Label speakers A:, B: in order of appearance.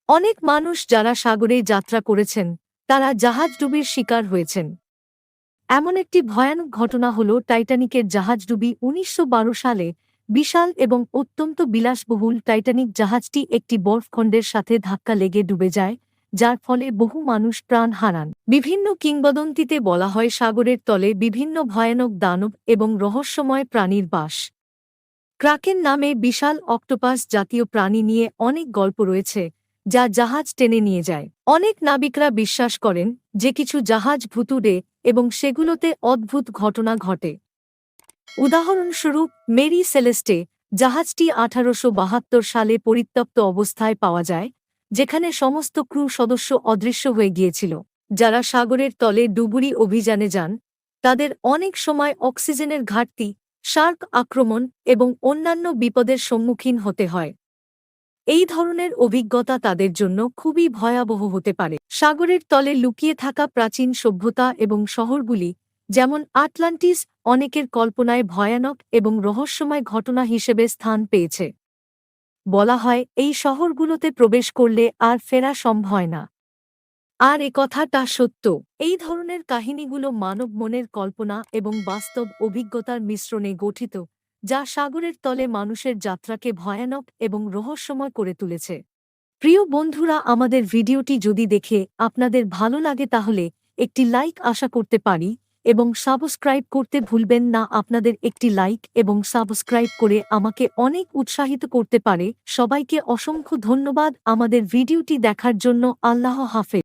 A: অনেক মানুষ যারা সাগরে যাত্রা করেছেন তারা জাহাজডুবির শিকার হয়েছেন। এমন একটি ভয়ানক ঘটনা হল টাইটানিকের জাহাজডুবি ১৯১২ সালে। বিশাল এবং অত্যন্ত বিলাসবহুল টাইটানিক জাহাজটি একটি বরফখণ্ডের সাথে ধাক্কা লেগে ডুবে যায়, যার ফলে বহু মানুষ প্রাণ হারান। বিভিন্ন কিংবদন্তিতে বলা হয় সাগরের তলে বিভিন্ন ভয়ানক দানব এবং রহস্যময় প্রাণীর বাস। ক্রাকেন নামে বিশাল অক্টোপাস জাতীয় প্রাণী নিয়ে অনেক গল্প রয়েছে, যা জাহাজ টেনে নিয়ে যায়। অনেক নাবিকরা বিশ্বাস করেন যে কিছু জাহাজ ভুতুড়ে এবং সেগুলোতে অদ্ভুত ঘটনা ঘটে। উদাহরণস্বরূপ মেরি সেলেস্টে জাহাজটি ১৮৭২ সালে পরিত্যক্ত অবস্থায় পাওয়া যায়, যেখানে সমস্ত ক্রু সদস্য অদৃশ্য হয়ে গিয়েছিল। যারা সাগরের তলে ডুবুরি অভিযানে যান তাদের অনেক সময় অক্সিজেনের ঘাটতি, শার্ক আক্রমণ এবং অন্যান্য বিপদের সম্মুখীন হতে হয়। এই ধরনের অভিজ্ঞতা তাদের জন্য খুবই ভয়াবহ হতে পারে। সাগরের তলে লুকিয়ে থাকা প্রাচীন সভ্যতা এবং শহরগুলি, যেমন আটলান্টিস, অনেকের কল্পনায় ভয়ানক এবং রহস্যময় ঘটনা হিসেবে স্থান পেয়েছে। বলা হয় এই শহরগুলোতে প্রবেশ করলে আর ফেরা সম্ভব হয় না। আর একথাটা সত্য। এই ধরনের কাহিনীগুলো মানব মনের কল্পনা এবং বাস্তব অভিজ্ঞতার মিশ্রণে গঠিত, যা সাগরের তলে মানুষের যাত্রাকে ভয়ানক এবং রহস্যময় করে তুলেছে। প্রিয় বন্ধুরা, আমাদের ভিডিওটি যদি দেখে আপনাদের ভালো লাগে তাহলে একটি লাইক আশা করতে পারি এবং সাবস্ক্রাইব করতে ভুলবেন না। আপনাদের একটি লাইক এবং সাবস্ক্রাইব করে আমাকে অনেক উৎসাহিত করতে পারে। সবাইকে অসংখ্য ধন্যবাদ আমাদের ভিডিওটি দেখার জন্য। আল্লাহ হাফেজ।